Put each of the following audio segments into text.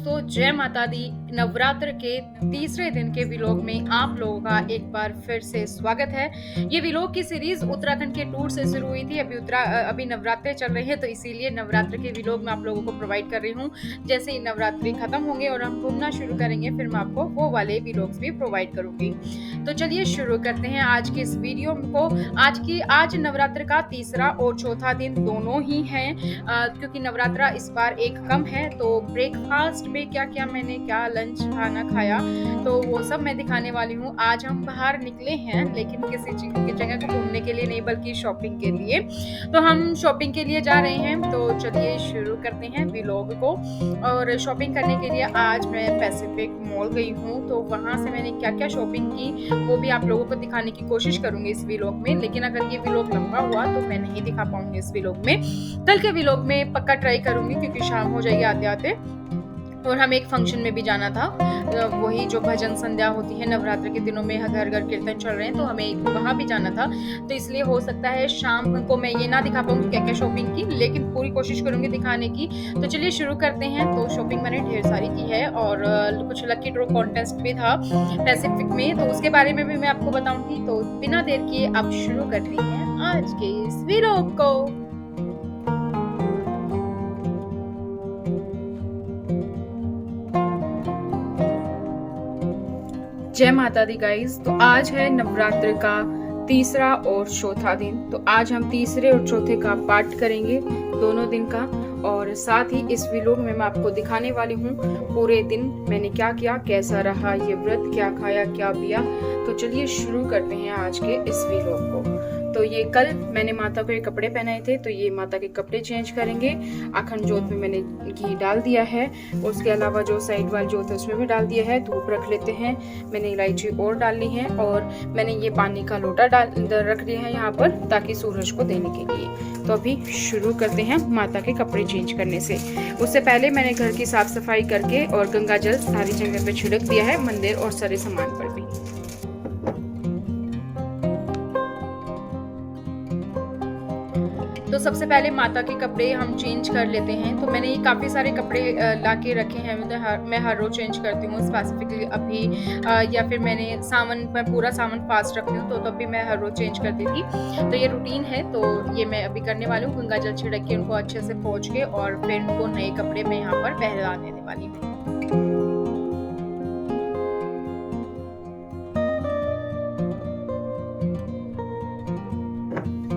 दोस्तों, जय माता दी। नवरात्र के तीसरे दिन के व्लॉग में आप लोगों का एक बार फिर से स्वागत है। ये व्लॉग की सीरीज उत्तराखंड के टूर से शुरू हुई थी। अभी नवरात्रे चल रहे हैं, तो इसीलिए नवरात्र के व्लॉग मैं आप लोगों को प्रोवाइड कर रही हूँ। जैसे ही नवरात्रि खत्म होंगे और हम घूमना शुरू करेंगे, फिर मैं आपको वो वाले व्लॉग्स भी प्रोवाइड करूंगी। तो चलिए शुरू करते हैं आज की इस वीडियो को। आज नवरात्र का तीसरा और चौथा दिन दोनों ही हैं, क्योंकि नवरात्रा इस बार एक कम है। तो ब्रेकफास्ट में क्या क्या मैंने क्या लंच खाना खाया, तो वो सब मैं दिखाने वाली हूँ। आज हम बाहर निकले हैं, लेकिन किसी जगह को घूमने के लिए नहीं, बल्कि शॉपिंग के लिए। तो हम शॉपिंग के लिए जा रहे हैं, तो चलिए शुरू करते हैं व्लॉग को। और शॉपिंग करने के लिए आज मैं पैसिफिक मॉल गई हूँ, तो वहाँ से मैंने क्या क्या शॉपिंग की वो भी आप लोगों को दिखाने की कोशिश करूंगी इस व्लॉग में। लेकिन अगर ये व्लॉग लंबा हुआ तो मैं नहीं दिखा पाऊंगी इस व्लॉग में। कल के व्लॉग में पक्का ट्राई करूंगी, क्योंकि शाम हो जाएगी आते आते। और हमें एक फंक्शन में भी जाना था, वही जो भजन संध्या होती है नवरात्र के दिनों में, घर घर कीर्तन चल रहे हैं, तो हमें वहां भी जाना था। तो इसलिए हो सकता है शाम को मैं ये ना दिखा पाऊंगी क्या क्या शॉपिंग की, लेकिन पूरी कोशिश करूंगी दिखाने की। तो चलिए शुरू करते हैं। तो शॉपिंग मैंने ढेर सारी की है, और कुछ लकी ड्रॉ कॉन्टेस्ट भी था पैसिफिक में, तो उसके बारे में भी मैं आपको बताऊंगी। तो बिना देर किए अब शुरू करते हैं आज के इस व्लॉग को। जय माता दी गाइस। तो आज है नवरात्र का तीसरा और चौथा दिन। तो आज हम तीसरे और चौथे का पाठ करेंगे, दोनों दिन का। और साथ ही इस व्लॉग में मैं आपको दिखाने वाली हूँ पूरे दिन मैंने क्या किया, कैसा रहा ये व्रत, क्या खाया क्या पिया। तो चलिए शुरू करते हैं आज के इस व्लॉग को। तो ये कल मैंने माता को ये कपड़े पहनाए थे, तो ये माता के कपड़े चेंज करेंगे। अखंड जोत में मैंने घी डाल दिया है, और उसके अलावा जो साइड वाली जोत है उसमें भी डाल दिया है। धूप रख लेते हैं, मैंने इलायची और डालनी है, और मैंने ये पानी का लोटा रख दिया है यहाँ पर, ताकि सूरज को देने के लिए। तो अभी शुरू करते हैं माता के कपड़े चेंज करने से। उससे पहले मैंने घर की साफ सफाई करके और गंगा जल सारी जगह पे छिड़क दिया है, मंदिर और सारे सामान पर भी। तो सबसे पहले माता के कपड़े हम चेंज कर लेते हैं। तो मैंने ये काफ़ी सारे कपड़े ला के रखे हैं, मैं हर रोज चेंज करती हूँ स्पेसिफिकली अभी, या फिर मैंने सावन पर पूरा सावन फास्ट रखती हूँ, तो तब भी मैं हर रोज चेंज करती थी। तो ये रूटीन है, तो ये मैं अभी करने वाली हूँ। गंगा जल छिड़क के उनको अच्छे से पोंछ के, और फिर उनको नए कपड़े में यहाँ पर पहना देने वाली हूँ।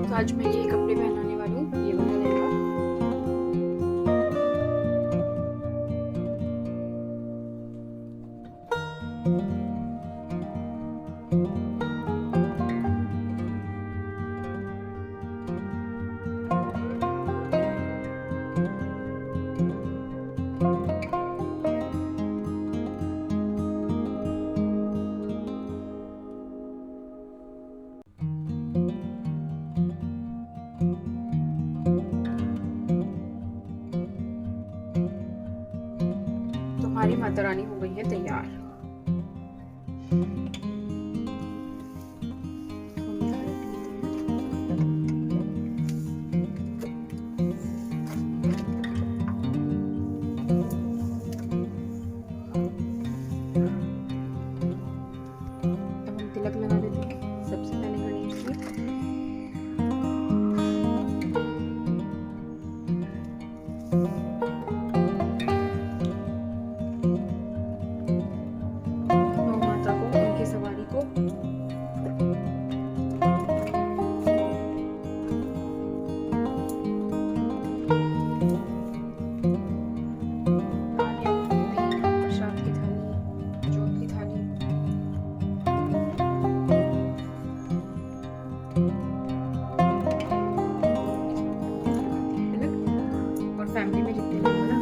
तो आज मैं ये कपड़े पहनाने वाली हूँ, ये वाला लहंगा। हमारी माता रानी हो गई है तैयार। अब हम तिलक लगा देते हैं सबसे पहले गणेश जी। फैमिली में जितने लोग हैं ना,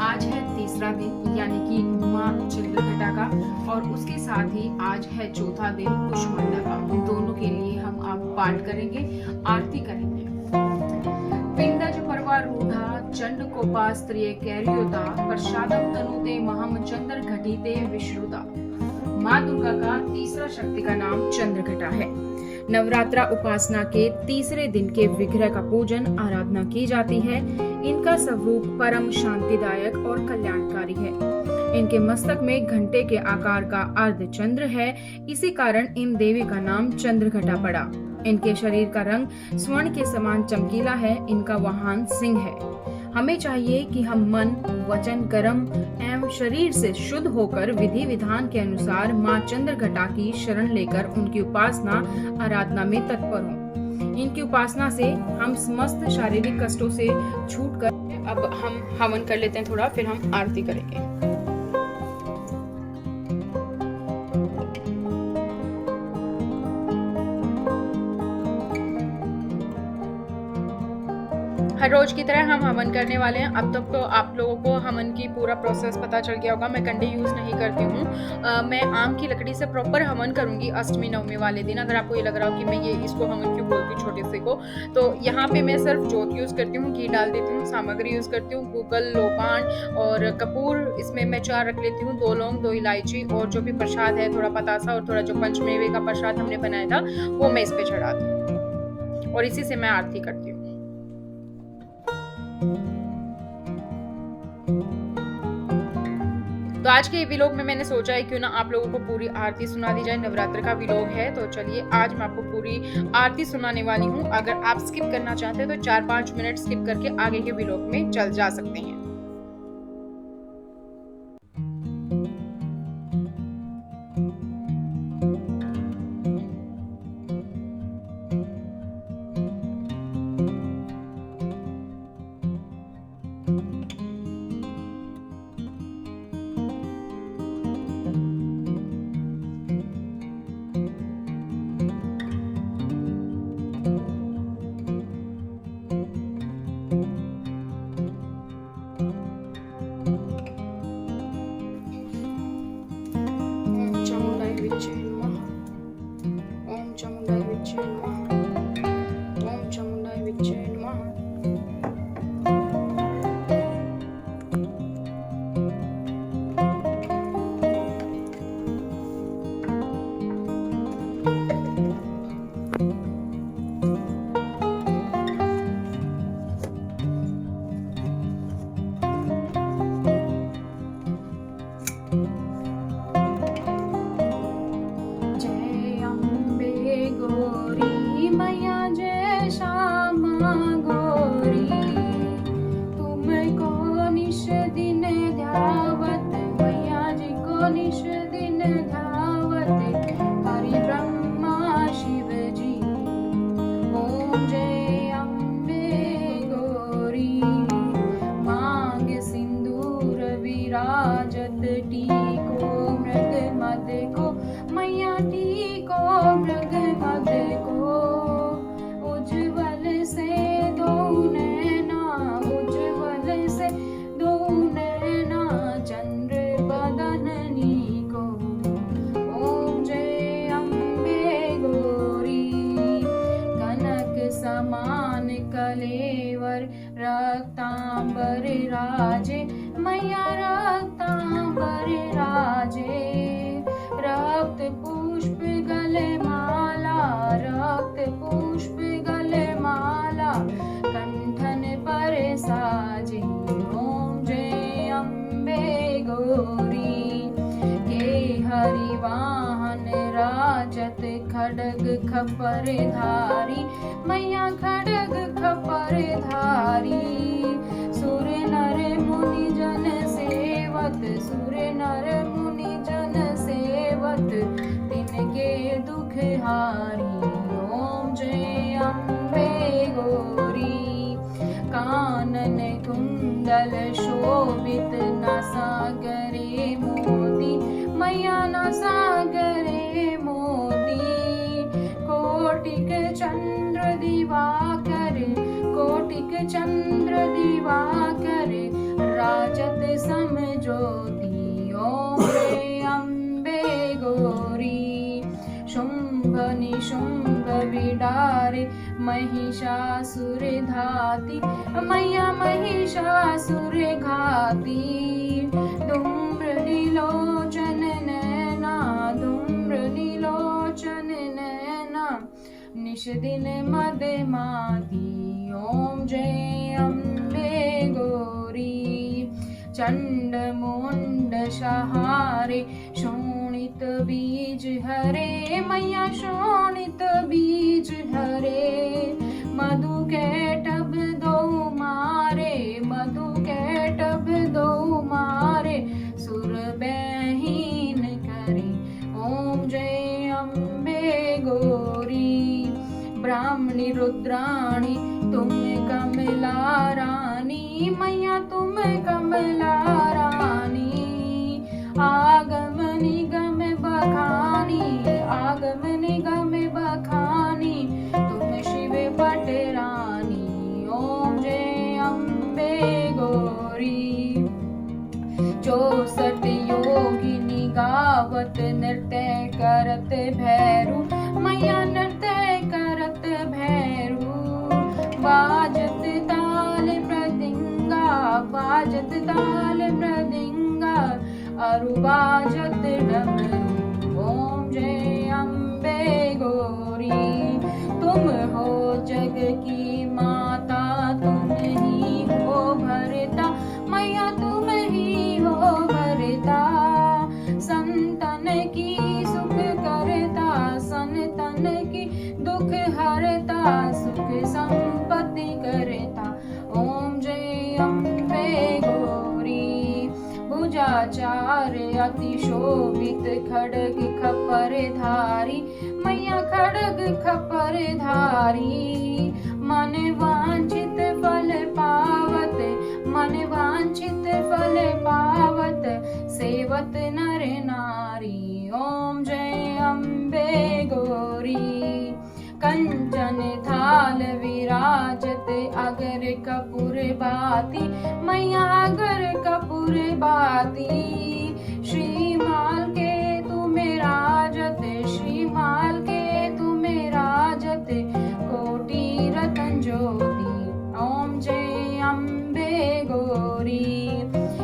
आज है तीसरा दिन, यानी कि माँ चंद्रघटा का, और उसके साथ ही आज है चौथा दिन कुष्मांडा का। दोनों के लिए हम अब पाठ करेंगे, आरती करेंगे। पिंड जो परवा रूढ़ा चंडकोपास्त्रिये कैर्योता प्रसादम तनुते महम चंद्र घटिते विश्रुता। माँ दुर्गा का तीसरा शक्ति का नाम चंद्रघटा है। नवरात्रा उपासना के तीसरे दिन के विग्रह का पूजन आराधना की जाती है। इनका स्वरूप परम शांतिदायक और कल्याणकारी है। इनके मस्तक में घंटे के आकार का अर्धचंद्र है, इसी कारण इन देवी का नाम चंद्रघटा पड़ा। इनके शरीर का रंग स्वर्ण के समान चमकीला है। इनका वाहन सिंह है। हमें चाहिए कि हम मन, वचन, कर्म एवं शरीर से शुद्ध होकर विधि विधान के अनुसार माँ चंद्रघटा की शरण लेकर उनकी उपासना आराधना में तत्पर हों। इनकी उपासना से हम समस्त शारीरिक कष्टों से छूटकर अब हम हवन कर लेते हैं थोड़ा, फिर हम आरती करेंगे। हर रोज की तरह हम हवन करने वाले हैं। अब तक तो आप लोगों को हवन की पूरा प्रोसेस पता चल गया होगा। मैं कंडे यूज नहीं करती हूँ। मैं आम की लकड़ी से प्रॉपर हवन करूंगी अष्टमी नवमी वाले दिन। अगर आपको ये लग रहा हो कि मैं ये इसको हवन क्यों बोलती हूँ छोटे से को, तो यहाँ पे मैं सिर्फ जोत यूज करती हूँ, घी डाल देती हूँ, सामग्री यूज करती हूँ, गूगल, लोबान और कपूर। इसमें मैं 4 रख लेती हूँ, 2 लौंग, 2 इलायची और जो भी प्रसाद है, थोड़ा पतासा और थोड़ा जो पंचमेवे का प्रसाद हमने बनाया था वो मैं इस पे चढ़ाती हूँ और इसी से मैं आरती करती हूँ। तो आज के विलोग में मैंने सोचा है क्यों ना आप लोगों को पूरी आरती सुना दी जाए। नवरात्र का विलोग है तो चलिए आज मैं आपको पूरी आरती सुनाने वाली हूँ। अगर आप स्किप करना चाहते हैं तो 4-5 मिनट स्किप करके आगे के विलोग में चल जा सकते हैं। रक्तांबर राजे मैया रक्तांबर राजे। रक्त पुष्प गले माला, रक्त पुष्प गले माला, कंठन पर साजे। ओम जय अम्बे गौरी के हरि वाहन राजत खड्ग खपर धारी मैया खड्ग खपर धारी। सुर नर मुनि जन सेवत, सुर नर मुनि जन सेवत, तिनके दुख हारी। ओम जय अम्बे गौरी कानन कुंडल शोभित नासागरे मोती मैया नासागरे मोती। कोटिक चंद्र दिवाकर, कोटिक चंद्र दिवाकर, राजत सम ज्योति। ओम रे अम्बे गौरी शुंभ निशुंभ विडारे महिषासुर धाती, मैया महिषासुर घाती। धूम्र नीलोचन नैना, धूम्र नीलोचन नैना, निश दिन मदमाती। ओम जय अम्बे गौरी। चंड मुंड सहारे, शोणित बीज हरे, मैया शोणित बीज हरे। मधु कैटभ दो मारे, मधु कैटभ दो मारे, सुर बहीन करे। ओम जय अम्बे गौरी। ब्राह्मणी रुद्राणी, तुम कमला रानी, मैया तुम कमला रानी। आगम निगम बखानी, आगम निगम बखानी, तुम शिव पट रानी। ओम जय अम्बे गौरी। 64 योगिनी गावत नृत्य करत भैरू, मैया नृत्य करत भैरू। बाजत ताल मृदंगा, बाजत ताल मृदंगा, अरु बाजत डमरू। ओम जय अम्बे गौरी। तुम हो जग की माता, तुम ही हो भरता, मैया तुम ही हो भरता। संतन की सुख करता, संतन की दुख हरता, सुख संपत्ति करता। ओम जय अम्बे गौरी। भुजाचार अति शोभित, खड्ग खपर धारी, मैया खड्ग खपर धारी। मन वांछित फल पावत, मन वांछित फल पावत, सेवत नर नारी। ओम जय अम्बे गौरी। कंचन थाल विराजत, अगर कपूर बाती, मैया अगर कपूर बाती। श्रीमाल के तुम्हें राजत, श्रीमाल के तुम्हें राजत, कोटि रतन ज्योति। ओम जय अम्बे गौरी।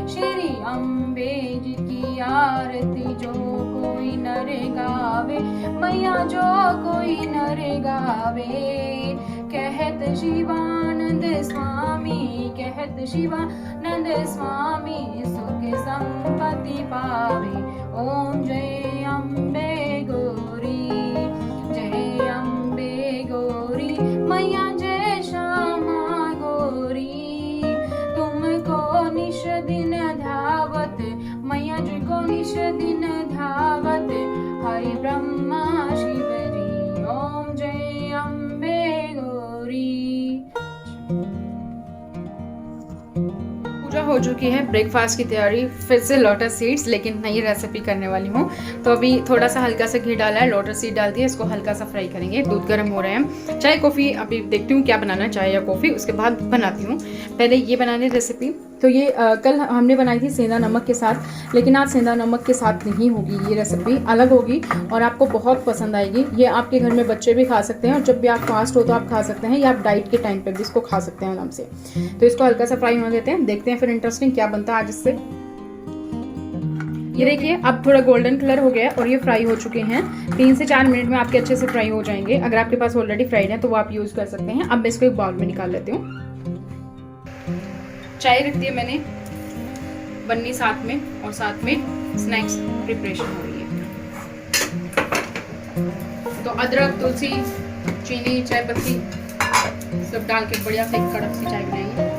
श्री अम्बे जी की आरती जो कोई नर गावे, मैया जो कोई नर गावे। कहत शिवानंद स्वामी, कहत शिवानंद स्वामी, सुख संपत्ति पावे। ओम जय अम्बे गौरी। जय अम्बे गौरी, मैया जय श्यामा गौरी। तुमको निश दिन धावत, मैया जी को निश दिन धावत, हरि ब्रह्मा शिव जी। ओम जय अम्बे गौरी। पूजा हो चुकी है, ब्रेकफास्ट की तैयारी। फिर से लोटस सीड्स, लेकिन नई रेसिपी करने वाली हूँ। तो अभी थोड़ा सा हल्का सा घी डाला है, लोटस सीड डाल दिया, इसको हल्का सा फ्राई करेंगे। दूध गर्म हो रहे हैं। चाय कॉफ़ी अभी देखती हूँ क्या बनाना है, चाय या कॉफ़ी, उसके बाद बनाती हूँ। पहले ये बनाने रेसिपी। तो ये कल हमने बनाई थी सेंधा नमक के साथ, लेकिन आज सेंधा नमक के साथ नहीं होगी, ये रेसिपी अलग होगी और आपको बहुत पसंद आएगी। ये आपके घर में बच्चे भी खा सकते हैं, और जब भी आप फास्ट हो तो आप खा सकते हैं, या आप डाइट के टाइम पे भी इसको खा सकते हैं आराम से। तो इसको हल्का सा फ्राई होने देते हैं, देखते हैं फिर इंटरेस्टिंग क्या बनता है आज इससे। ये देखिए अब थोड़ा गोल्डन कलर हो गया और ये फ्राई हो चुके हैं। 3 से 4 मिनट में आपके अच्छे से फ्राई हो जाएंगे। अगर आपके पास ऑलरेडी फ्राइड है तो वो आप यूज़ कर सकते हैं। अब मैं इसको एक बाउल में निकाल लेती हूँ। चाय रख दी है मैंने बननी साथ में, और साथ में स्नैक्स प्रिपरेशन हो रही है। तो अदरक, तुलसी, चीनी, चाय पत्ती सब डाल के बढ़िया से कड़क सी चाय बनाएंगे।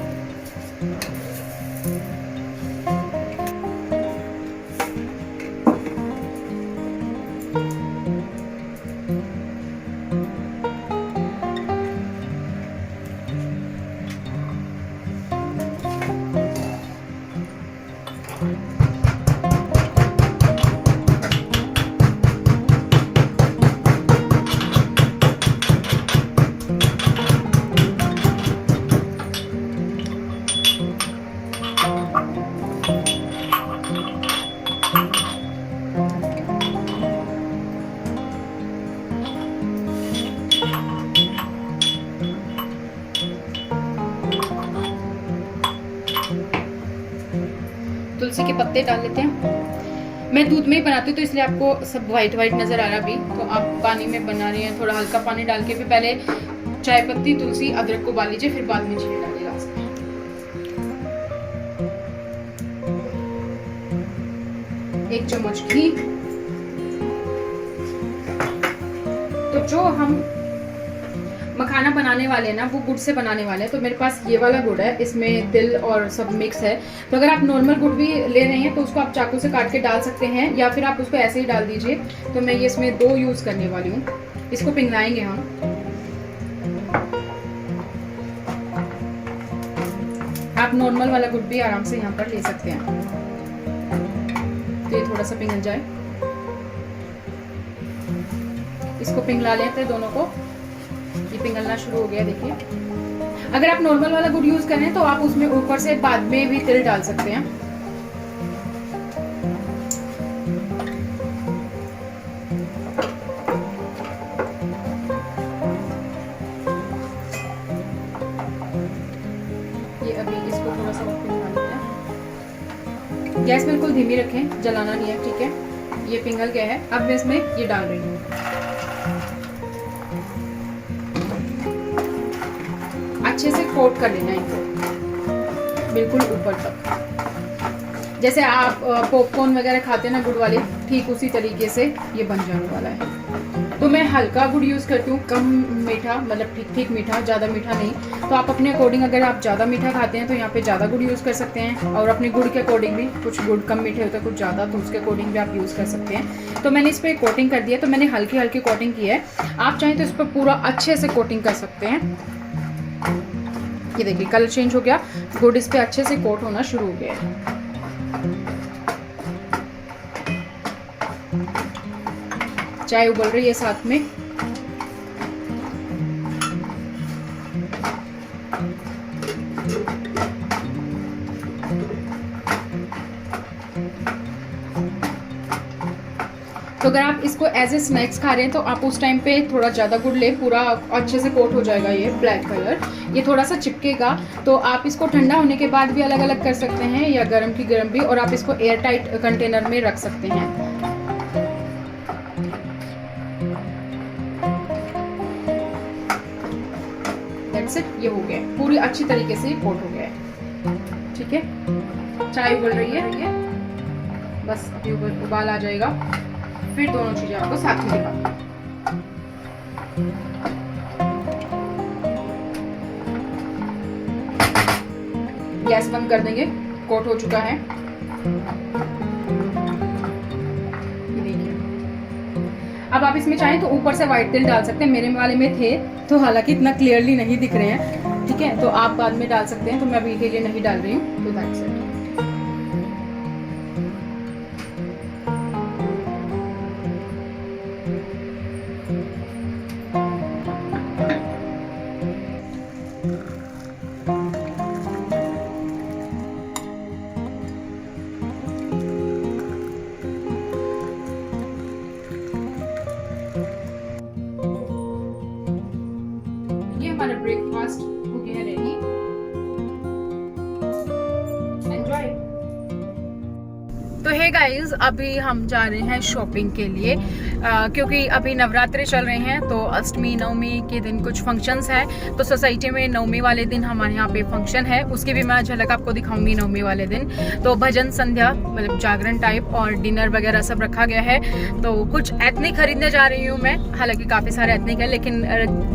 पत्ते डाल लेते हैं। मैं दूध में ही बनाती हूँ तो इसलिए आपको सब वाइट वाइट नज़र आ रहा अभी। तो आप पानी में बना रही हैं, थोड़ा हल्का पानी डाल के भी पहले चाय पत्ती, तुलसी, अदरक को उबाल लीजिए, फिर बाद में चीनी डालिएगा। एक चम्मच घी। तो जो हम मखाना बनाने वाले हैं ना, वो गुड़ से बनाने वाले हैं। तो मेरे पास ये वाला गुड़ है, इसमें तिल और सब मिक्स है। तो अगर आप नॉर्मल गुड़ भी ले रहे हैं तो उसको आप चाकू से काट के डाल सकते हैं, या फिर आप उसको ऐसे ही डाल दीजिए। तो मैं ये इसमें 2 यूज करने वाली हूँ। इसको पिघलाएंगे हम। आप नॉर्मल वाला गुड़ भी आराम से यहाँ पर ले सकते हैं। तो ये थोड़ा सा पिघल जाए, इसको पिघला लेते हैं दोनों को। ये पिघलना शुरू हो गया, देखिए। अगर आप नॉर्मल वाला गुड़ यूज करें तो आप उसमें ऊपर से बाद में भी तिल डाल सकते हैं। ये अभी इसको थोड़ा सा पिघला लेते हैं। गैस बिल्कुल धीमी रखें, जलाना नहीं है, ठीक है। ये पिघल गया है। अब मैं इसमें ये डाल रही हूँ। अच्छे से कोट कर लेना है इनको, बिल्कुल ऊपर तक। जैसे आप पॉपकॉर्न वगैरह खाते हैं ना गुड़ वाले, ठीक उसी तरीके से ये बन जाने वाला है। तो मैं हल्का गुड़ यूज़ करती हूँ, कम मीठा, मतलब ठीक ठीक मीठा, ज़्यादा मीठा नहीं। तो आप अपने अकॉर्डिंग, अगर आप ज़्यादा मीठा खाते हैं तो यहाँ पे ज़्यादा गुड़ यूज़ कर सकते हैं, और अपने गुड़ के अकॉर्डिंग भी, कुछ गुड़ कम मीठे होते हैं कुछ ज़्यादा, तो उसके अकॉर्डिंग भी आप यूज़ कर सकते हैं। तो मैंने इस पर कोटिंग कर दिया। तो मैंने हल्की हल्की कोटिंग की है। आप चाहें तो इस पर पूरा अच्छे से कोटिंग कर सकते हैं। ये देखिए कलर चेंज हो गया, गुड़ इस पे अच्छे से कोट होना शुरू हो गया है। चाय उबल रही है साथ में। तो अगर आप इसको एज ए स्नैक्स खा रहे हैं तो आप उस टाइम पे थोड़ा ज़्यादा गुड़ ले, पूरा अच्छे से कोट हो जाएगा ये ब्लैक कलर। ये थोड़ा सा चिपकेगा। तो आप इसको ठंडा होने के बाद भी अलग अलग कर सकते हैं, या गर्म की गर्म भी, और आप इसको एयर टाइट कंटेनर में रख सकते हैं। दैट्स इट, ये हो गया पूरी अच्छी तरीके से कोट हो गया है, ठीक है। चाय उबल रही है, बस अभी उबाल आ जाएगा, फिर दोनों चीजें आपको साथ में दिखाऊंगी। गैस बंद कर देंगे, कोट हो चुका है। ये देखिए। अब आप इसमें चाहें तो ऊपर से व्हाइट तिल डाल सकते हैं। मेरे वाले में थे तो हालांकि इतना क्लियरली नहीं दिख रहे हैं, ठीक है। तो आप बाद में डाल सकते हैं, तो मैं अभी के लिए नहीं डाल रही हूँ। तो दैट्स इट। हमारा ब्रेकफास्ट हो गया रेडी। एंजॉय। तो हे गाइज, अभी हम जा रहे हैं शॉपिंग के लिए, क्योंकि अभी नवरात्रे चल रहे हैं। तो अष्टमी नवमी के दिन कुछ फंक्शंस हैं। तो सोसाइटी में नवमी वाले दिन हमारे यहाँ पे फंक्शन है, उसकी भी मैं झलक आपको दिखाऊंगी नवमी वाले दिन। तो भजन संध्या, मतलब जागरण टाइप, और डिनर वगैरह सब रखा गया है। तो कुछ एथनिक खरीदने जा रही हूँ मैं, हालांकि काफ़ी सारे एथनिक है, लेकिन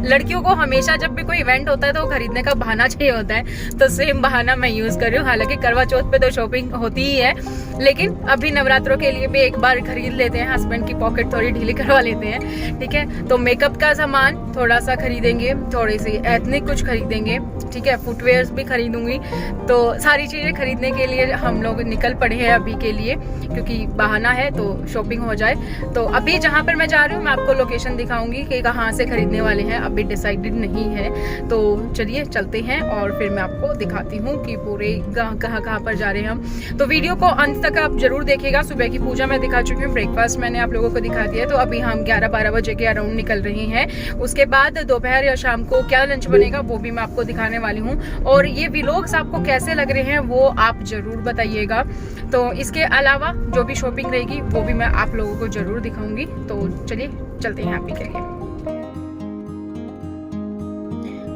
लड़कियों को हमेशा जब भी कोई इवेंट होता है तो खरीदने का बहाना चाहिए होता है। तो सेम बहाना मैं यूज़ कर रही हूँ। हालांकि करवा चौथ पे तो शॉपिंग होती ही है, लेकिन अभी नवरात्रों के लिए भी एक बार खरीद लेते हैं, हस्बैंड की पॉकेट थोड़ी ढीली करवा लेते हैं, ठीक है। तो मेकअप का सामान थोड़ा सा खरीदेंगे, थोड़ी सी एथनिक कुछ खरीदेंगे, ठीक है। फुटवेयर्स भी खरीदूंगी। तो सारी चीज़ें खरीदने के लिए हम लोग निकल पड़े हैं अभी के लिए, क्योंकि बहाना है तो शॉपिंग हो जाए। तो अभी जहाँ पर मैं जा रही हूँ मैं आपको लोकेशन दिखाऊंगी कि कहाँ से खरीदने वाले हैं, अभी डिसाइडेड नहीं है। तो चलिए चलते हैं और फिर मैं आपको दिखाती हूँ कि पूरे कहाँ पर जा रहे हैं हम। तो वीडियो को अंत तक आप जरूर देखिएगा। सुबह की पूजा मैं दिखा चुकी हूँ, ब्रेकफास्ट मैंने आप लोगों को दिखा दिया है। तो अभी हम 11-12 बजे के अराउंड निकल रही हैं। उसके बाद दोपहर या शाम को क्या लंच बनेगा वो भी मैं आपको दिखाने वाली हूँ और ये व्लॉग्स आपको कैसे लग रहे हैं वो आप ज़रूर बताइएगा। तो इसके अलावा जो भी शॉपिंग रहेगी वो भी मैं आप लोगों को ज़रूर दिखाऊंगी। तो चलिए चलते हैं अभी के लिए।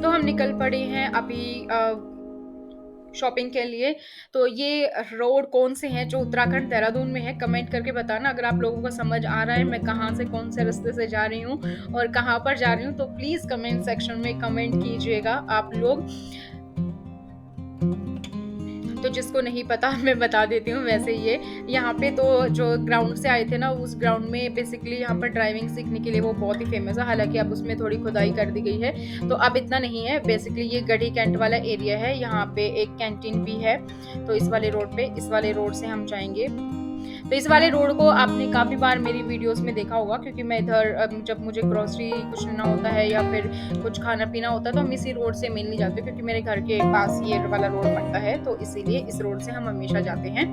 तो हम निकल पड़े हैं अभी शॉपिंग के लिए। तो ये रोड कौन से हैं जो उत्तराखंड देहरादून में है, कमेंट करके बताना अगर आप लोगों को समझ आ रहा है मैं कहाँ से कौन से रास्ते से जा रही हूँ और कहाँ पर जा रही हूँ। तो प्लीज कमेंट सेक्शन में कमेंट कीजिएगा आप लोग। तो जिसको नहीं पता मैं बता देती हूँ। वैसे ये यहाँ पे तो जो ग्राउंड से आए थे ना, उस ग्राउंड में बेसिकली यहाँ पर ड्राइविंग सीखने के लिए वो बहुत ही फेमस है। हालांकि अब उसमें थोड़ी खुदाई कर दी गई है तो अब इतना नहीं है। बेसिकली ये गढ़ी कैंट वाला एरिया है, यहाँ पे एक कैंटीन भी है। तो इस वाले रोड पे, इस वाले रोड से हम जाएंगे। तो इस वाले रोड को आपने काफ़ी बार मेरी वीडियोस में देखा होगा, क्योंकि मैं इधर जब मुझे ग्रोसरी कुछ लेना होता है या फिर कुछ खाना पीना होता है तो हम इसी रोड से मेनली जाते हैं, क्योंकि मेरे घर के पास ये वाला रोड पड़ता है। तो इसीलिए इस रोड से हम हमेशा जाते हैं।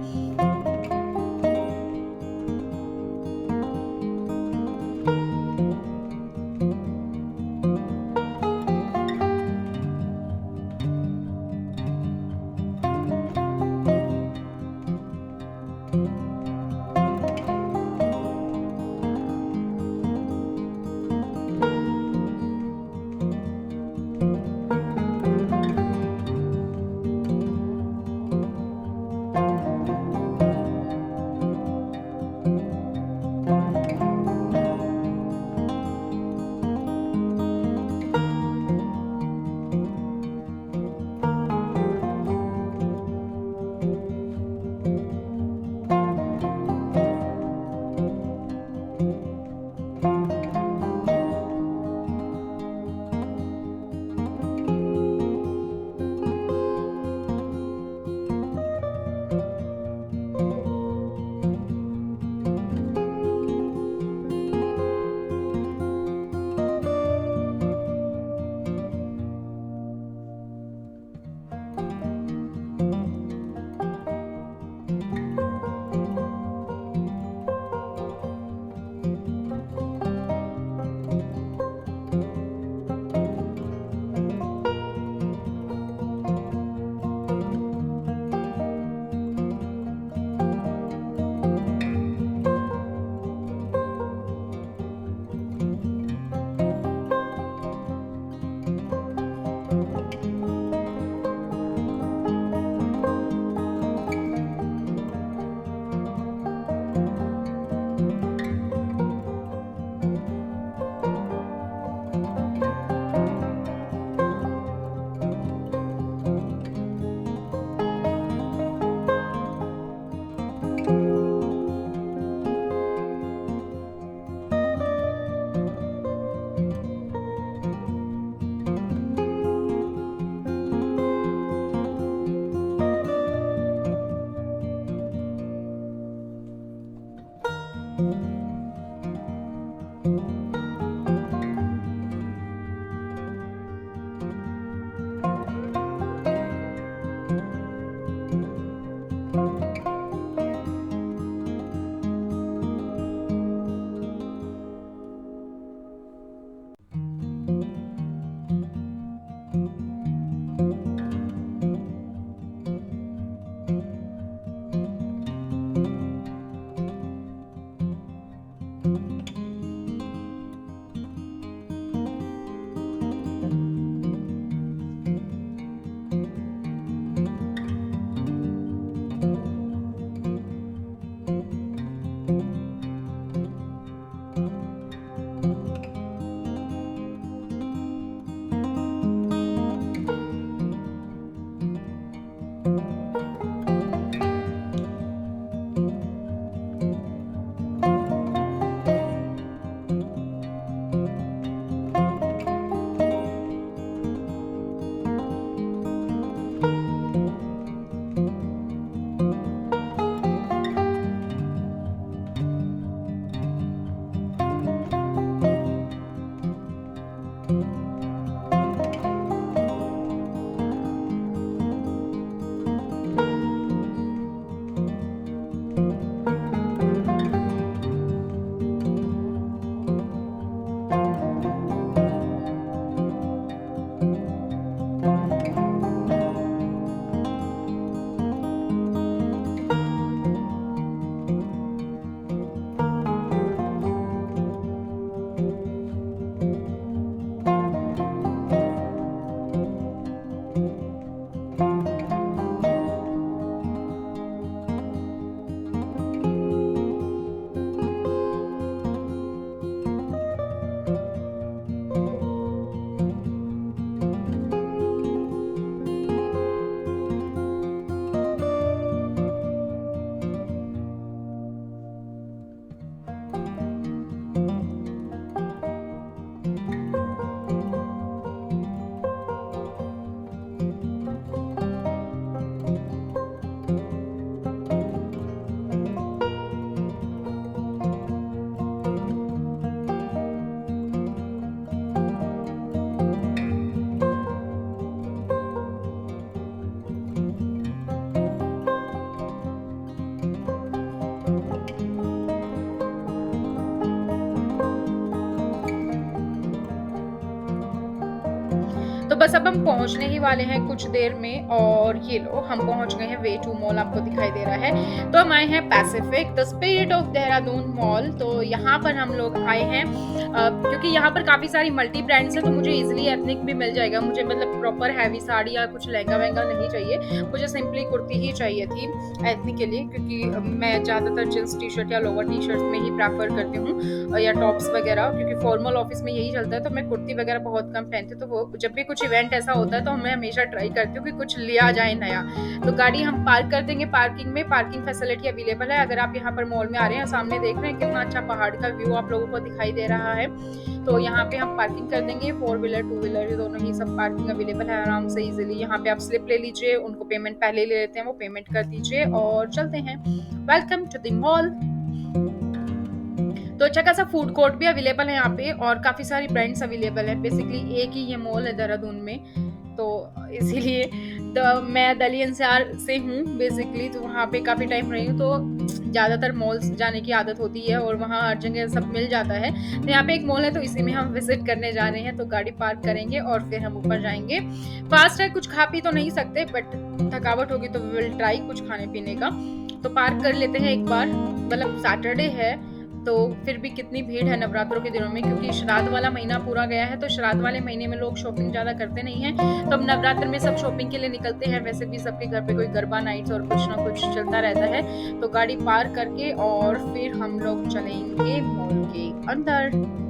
बस अब हम पहुँचने ही वाले हैं कुछ देर में और ये लो हम पहुँच गए हैं वे टू मॉल आपको दिखाई दे रहा है। तो हम आए हैं Pacific the spirit of Dehradun mall. तो यहाँ पर हम लोग आए हैं क्योंकि यहाँ पर काफ़ी सारी मल्टी ब्रांड्स हैं तो मुझे ईज़िली एथनिक भी मिल जाएगा। मुझे मतलब प्रॉपर हैवी साड़ी या कुछ लहंगा-वहंगा नहीं चाहिए। मुझे सिंपली कुर्ती ही चाहिए थी एथनिक के लिए क्योंकि मैं ज़्यादातर जीन्स टी-शर्ट या लोअर टी-शर्ट में ही प्रेफ़र करती हूँ या टॉप्स वगैरह क्योंकि फॉर्मल ऑफिस में यही चलता है तो मैं कुर्ती वगैरह बहुत कम पहनती हूँ। तो वो जब भी कुछ इवेंट ऐसा होता है तो मैं हमेशा ट्राई करती हूँ कि कुछ लिया जाए नया। तो गाड़ी हम पार्क कर देंगे पार्किंग में, पार्किंग फैसिलिटी अवेलेबल है। अगर आप यहाँ पर मॉल में आ रहे हैं, सामने देख रहे हैं कितना अच्छा पहाड़ का व्यू आप लोगों को दिखाई दे रहा है। तो यहाँ पे हम पार्किंग कर देंगे, 4 व्हीलर 2 व्हीलर दोनों ही सब पार्किंग अवेलेबल है आराम से इजीली। यहाँ पे आप स्लिप ले लीजिए, उनको पेमेंट पहले ले लेते हैं, वो पेमेंट कर दीजिए और चलते हैं। Welcome to the mall. तो अच्छा खासा फूड कोर्ट भी अवेलेबल है यहाँ पे और काफ़ी सारी ब्रांड्स अवेलेबल है। बेसिकली एक ही ये मॉल है देहरादून में, तो इसीलिए मैं दिल्ली एनसीआर से हूँ बेसिकली, तो वहाँ पे काफ़ी टाइम रही हूँ, तो ज़्यादातर मॉल्स जाने की आदत होती है और वहाँ हर जगह सब मिल जाता है। तो यहाँ पे एक मॉल है तो इसी में हम विजिट करने जा रहे हैं, तो गाड़ी पार्क करेंगे और फिर हम ऊपर जाएंगे। फास्ट है, कुछ खा पी तो नहीं सकते बट थकावट होगी तो वी विल ट्राई कुछ खाने पीने का। तो पार्क कर लेते हैं एक बार, मतलब सैटरडे है तो फिर भी कितनी भीड़ है नवरात्रों के दिनों में, क्योंकि श्राद्ध वाला महीना पूरा गया है तो श्राद्ध वाले महीने में लोग शॉपिंग ज़्यादा करते नहीं हैं। तो अब नवरात्र में सब शॉपिंग के लिए निकलते हैं। वैसे भी सबके घर पे कोई गरबा नाइट्स और कुछ ना कुछ चलता रहता है। तो गाड़ी पार्क करके और फिर हम लोग चलेंगे मॉल के अंदर।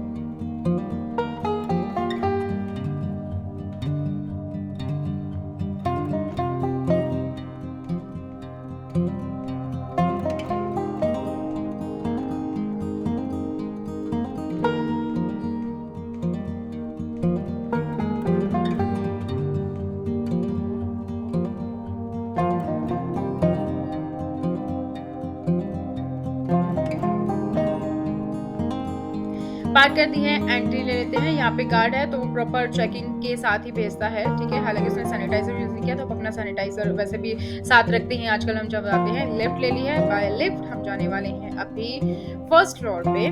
पार्क कर दी है, एंट्री ले लेते हैं। यहाँ पे गार्ड है तो वो प्रॉपर चेकिंग के साथ ही भेजता है, ठीक है। हालांकि उसने सैनिटाइजर यूज नहीं किया तो अपना सैनिटाइजर वैसे भी साथ रखते हैं आजकल हम जब आते हैं। लिफ्ट ले ली है, बाय लिफ्ट हम जाने वाले हैं अभी फर्स्ट फ्लोर पे।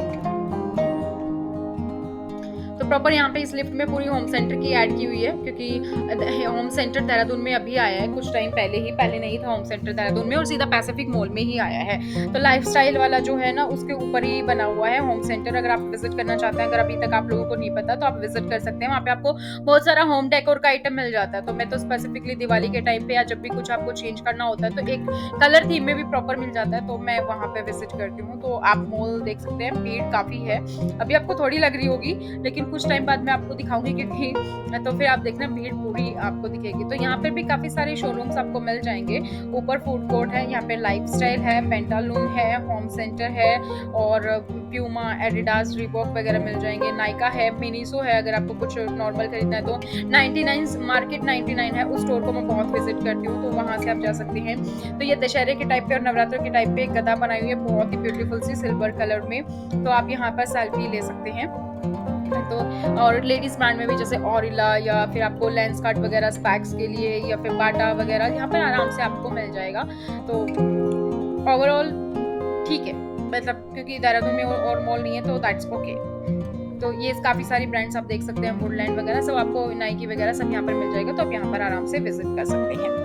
तो प्रॉपर यहाँ पे इस लिफ्ट में पूरी होम सेंटर की ऐड की हुई है, क्योंकि होम सेंटर देहरादून में अभी आया है कुछ टाइम पहले ही, पहले नहीं था होम सेंटर देहरादून में और सीधा पैसिफिक मॉल में ही आया है। तो लाइफस्टाइल वाला जो है ना उसके ऊपर ही बना हुआ है होम सेंटर। अगर आप विजिट करना चाहते हैं, अगर अभी तक आप लोगों को नहीं पता तो आप विजिट कर सकते हैं। वहाँ पे आपको बहुत सारा होम डेकोर का आइटम मिल जाता है। तो मैं तो स्पेसिफिकली दिवाली के टाइम पे या जब भी कुछ आपको चेंज करना होता है तो एक कलर थीम में भी प्रॉपर मिल जाता है, तो मैं वहाँ पे विजिट करती हूँ। तो आप मॉल देख सकते हैं, भीड़ काफी है। अभी आपको थोड़ी लग रही होगी लेकिन कुछ टाइम बाद मैं आपको दिखाऊंगी, क्योंकि तो फिर आप देखना भीड़ पूरी आपको दिखेगी। तो यहाँ पे भी काफी सारे शोरूम्स आपको मिल जाएंगे। ऊपर फूड कोर्ट है, यहाँ पे लाइफस्टाइल है, पेंटालून है, होम सेंटर है और प्यूमा, एडिडास, रीबॉक वगैरह मिल जाएंगे। नाइका है, मिनीसो है, अगर आपको कुछ नॉर्मल खरीदना है तो 99 मार्केट 99 है, उस स्टोर को मैं बहुत विजिट करती हूँ, तो वहां से आप जा सकते हैं। तो ये दशहरे के टाइप पे और नवरात्र के टाइप पे एक गदा बनाई हुई है बहुत ही ब्यूटीफुल सी सिल्वर कलर में, तो आप यहाँ पर सेल्फी ले सकते हैं। तो और लेडीज ब्रांड में भी जैसे ऑरिला या फिर आपको लेंस कार्ट वगैरह स्पैक्स के लिए या फिर बाटा वगैरह यहाँ पर आराम से आपको मिल जाएगा। तो ओवरऑल ठीक है, मतलब क्योंकि देहरादून में और मॉल नहीं है तो दैट्स ओके। तो ये काफी सारी ब्रांड्स आप देख सकते हैं, वुडलैंड वगैरह सब आपको, नाइकी वगैरह सब यहाँ पर मिल जाएगा, तो आप यहाँ पर आराम से विजिट कर सकते हैं।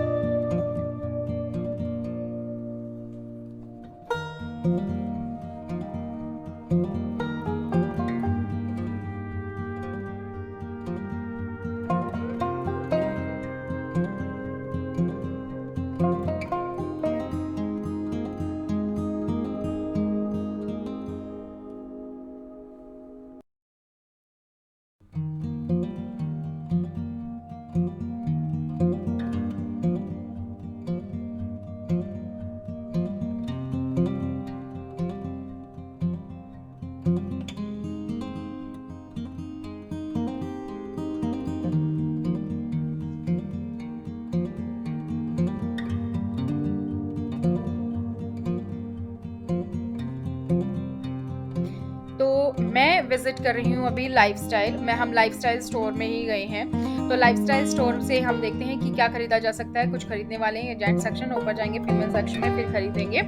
मैं विजिट कर रही हूँ अभी लाइफस्टाइल में, हम लाइफस्टाइल स्टोर में ही गए हैं। तो लाइफस्टाइल स्टोर से हम देखते हैं कि क्या खरीदा जा सकता है। कुछ खरीदने वाले हैं, जेंट सेक्शन, ऊपर जाएंगे फीमेल सेक्शन में, फिर खरीदेंगे।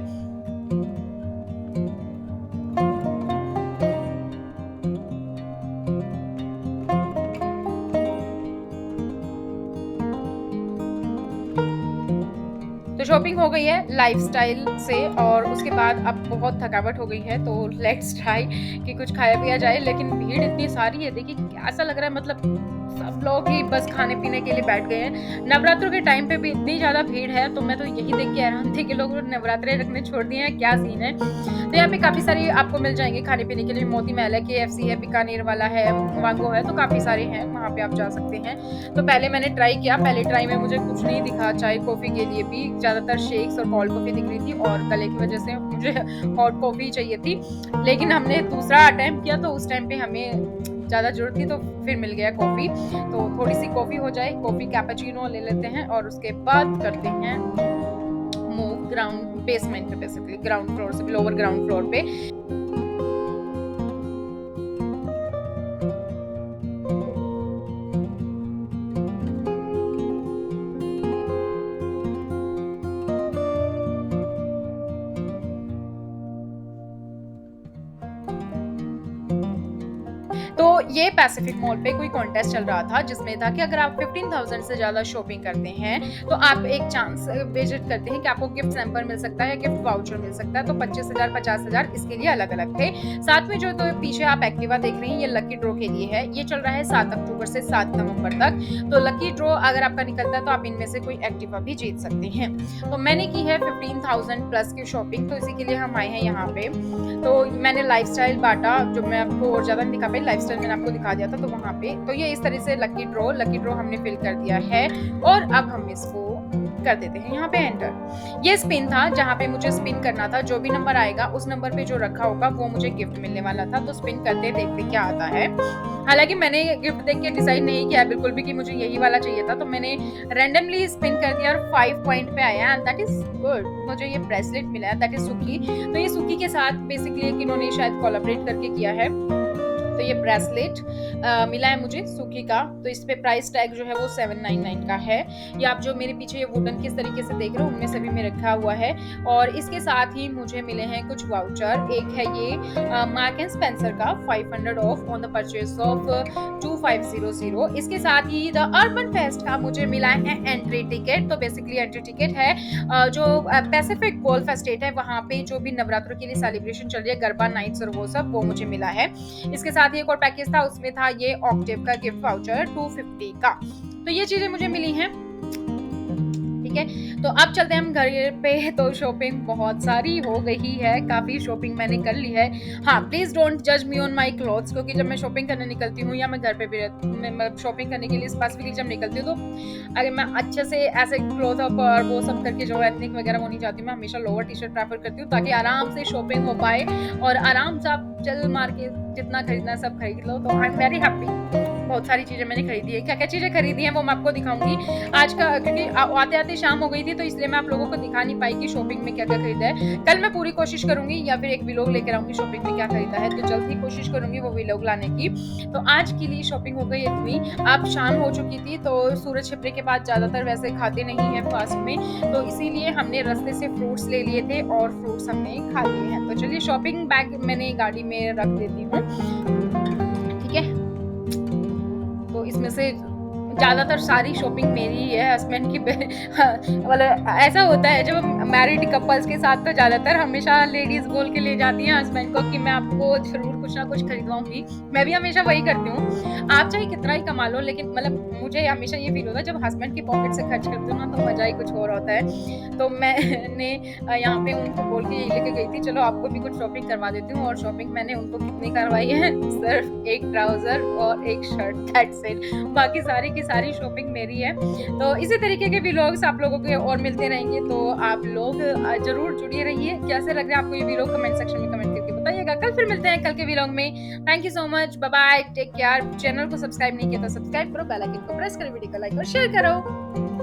शॉपिंग हो गई है लाइफ़स्टाइल से और उसके बाद अब बहुत थकावट हो गई है, तो लेट्स ट्राई कि कुछ खाया पिया जाए। लेकिन भीड़ इतनी सारी है, देखिए कैसा लग रहा है, मतलब सब लोग ही बस खाने-पीने के लिए बैठ गए हैं। नवरात्रों के टाइम पे भी इतनी ज़्यादा भीड़ है, तो मैं तो यही देख के हैरान थी कि लोग नवरात्रे रखने छोड़ दिए हैं, क्या सीन है? तो यहाँ पे काफ़ी सारी आपको मिल जाएँगे खाने-पीने के लिए, मोती महल है, केएफसी है, बीकानेर वाला है, वांगो है, तो काफ़ी सारे हैं, वहाँ पे आप जा सकते हैं। तो पहले मैंने ट्राई किया, पहले ट्राई में मुझे कुछ नहीं दिखा, चाय, कॉफ़ी के लिए भी ज़्यादातर शेक्स और कोल्ड कॉफ़ी दिख रही थी और गले की वजह से मुझे हॉट कॉफ़ी चाहिए थी। लेकिन हमने दूसरा अटेम्प्ट किया, तो उस टाइम पे हमें ज़्यादा ज़रूरत थी, तो फिर मिल गया कॉफ़ी। तो थोड़ी-सी कॉफ़ी हो जाए, कॉफ़ी कैपुचिनो ले लेते हैं और उसके बाद करते हैं मूव ग्राउंड बेसमेंट पे, बेसिकली ग्राउंड फ्लोर से लोअर ग्राउंड फ्लोर पे। तो ये पैसिफिक मॉल पे कोई कॉन्टेस्ट चल रहा था जिसमें था कि अगर आप 15,000 से ज़्यादा शॉपिंग करते हैं तो आप एक चांस विजिट करते हैं कि आपको गिफ्ट हैम्पर मिल सकता है, गिफ्ट वाउचर मिल सकता है। तो 25,000 50,000 इसके लिए अलग-अलग थे। साथ में जो तो पीछे आप एक्टिवा देख रहे हैं ये लकी ड्रॉ के लिए है। ये चल रहा है 7 अक्टूबर से 7 नवंबर तक। तो लकी ड्रॉ अगर आपका निकलता है तो आप इनमें से कोई एक्टिवा भी जीत सकते हैं। तो मैंने की है 15,000 प्लस की शॉपिंग, तो इसी के लिए हम आए हैं यहाँ पे। तो मैंने लाइफस्टाइल बाँटा, जो मैं आपको और ज़्यादा नहीं दिखा पाई, लाइफस्टाइल मैंने आपको दिखा दिया था तो वहाँ पे। तो ये इस तरह से लकी ड्रॉ हमने फिल कर दिया है और अब हम इसको कर देते हैं यहाँ पे एंटर। ये स्पिन था जहाँ पे मुझे स्पिन करना था, जो भी नंबर आएगा उस नंबर पे जो रखा होगा वो मुझे गिफ्ट मिलने वाला था। तो स्पिन करते देखते क्या आता है। हालाँकि मैंने गिफ्ट देख के डिसाइड नहीं किया बिल्कुल भी कि मुझे यही वाला चाहिए था, तो मैंने रैंडमली स्पिन कर दिया और 5 पॉइंट पे आया एंड दैट इज़ गुड। मुझे ये ब्रेसलेट मिला है, दैट इज़ सुकी। तो ये सुकी के साथ बेसिकली एक इन्होंने शायद कोलैबोरेट करके किया है। तो ये ब्रेसलेट मिला है मुझे सुकी का। तो इस पे प्राइस टैग जो है वो 799 का है। ये आप जो मेरे पीछे ये वुडन किस तरीके से देख रहे हो उनमें सभी में रखा हुआ है। और इसके साथ ही मुझे मिले हैं कुछ वाउचर। एक है ये मार्क एंड स्पेंसर का 500 of on the purchase of 2500। इसके साथ ही द अर्बन फेस्ट का मुझे मिला है एंट्री टिकट। तो बेसिकली एंट्री टिकट है जो पैसिफिक गोल्फ एस्टेट है वहाँ पे जो भी नवरात्रों के लिए सेलिब्रेशन चल रही है, गरबा नाइट्स और वो सब, वो मुझे मिला है। इसके साथ ही एक और पैकेज था, उसमें था ये ऑक्टेव का गिफ्ट वाउचर 250 का। तो ये चीजें मुझे मिली हैं। ठीक है, तो अब चलते हैं हम घर पे। तो शॉपिंग बहुत सारी हो गई है, काफ़ी शॉपिंग मैंने कर ली है। हाँ, प्लीज़ डोंट जज मी ऑन माय क्लॉथ्स, क्योंकि जब मैं शॉपिंग करने निकलती हूँ या मैं घर पे भी रहती हूँ, मैं मतलब शॉपिंग करने के लिए स्पेसिफिकली जब निकलती हूँ, तो अगर मैं अच्छे से ऐसे क्लॉथ अप और वो सब करके जो एथनिक वगैरह वो नहीं चाहती, मैं हमेशा लोअर टी-शर्ट प्रेफर करती हूँ ताकि आराम से शॉपिंग हो पाए और आराम से आप चल मार के जितना खरीदना है सब खरीद लो। तो आई एम वेरी हैप्पी। बहुत सारी चीज़ें मैंने खरीदी है। क्या-क्या चीज़ें खरीदी हैं वो मैं आपको दिखाऊँगी। आज का क्योंकि आते-आते शाम हो गई थी, तो इसलिए मैं आप लोगों को दिखा नहीं पाई कि शॉपिंग में क्या-क्या खरीदा है। कल मैं पूरी कोशिश करूँगी या फिर एक व्लॉग लेकर आऊँगी शॉपिंग में क्या खरीदा है, तो जल्द ही कोशिश करूँगी वो व्लॉग लाने की। तो आज के लिए शॉपिंग हो गई इतनी। अब शाम हो चुकी थी, तो सूरज छिपने के बाद ज़्यादातर वैसे खाते नहीं हैं फास्ट में, तो इसीलिए हमने रास्ते से फ्रूट्स ले लिए थे और फ्रूट्स हमने खा लिए हैं। तो चलिए शॉपिंग बैग मैंने गाड़ी में रख देती हूँ। ठीक है? तो इसमें से ज़्यादातर सारी शॉपिंग मेरी ही है, हस्बैंड की हाँ, मतलब ऐसा होता है जब मैरिड कपल्स के साथ, तो ज़्यादातर हमेशा लेडीज़ बोल के ले जाती हैं हस्बैंड को कि मैं आपको ज़रूर कुछ ना कुछ खरीदवाऊँगी। मैं भी हमेशा वही करती हूँ। आप चाहे कितना ही कमा लो, लेकिन मतलब मुझे हमेशा ये फ़ील होता है जब हस्बैंड की पॉकेट से खर्च करती हूँ ना, तो मज़ा ही कुछ और होता है। तो मैंने यहाँ पे उनको बोल के यही लेके गई थी, चलो आपको भी कुछ शॉपिंग करवा देती हूँ। और शॉपिंग मैंने उनको कितनी करवाई है, सिर्फ एक ट्राउज़र और एक शर्ट, दैट्स इट। बाकी सारी की सारी शॉपिंग मेरी है। तो इसी तरीके के व्लॉग्स आप लोगों के और मिलते रहेंगे, तो आप लोग ज़रूर जुड़े रहिए। कैसे लग रहा है आपको ये व्लॉग, कमेंट सेक्शन में कमेंट करके बताइएगा। कल फिर मिलते हैं कल के व्लॉग में। Thank you so much, bye bye, take care. Channel को सब्सक्राइब नहीं किया तो सब्सक्राइब करो, बेल आइकन को प्रेस करो, वीडियो को लाइक और शेयर करो।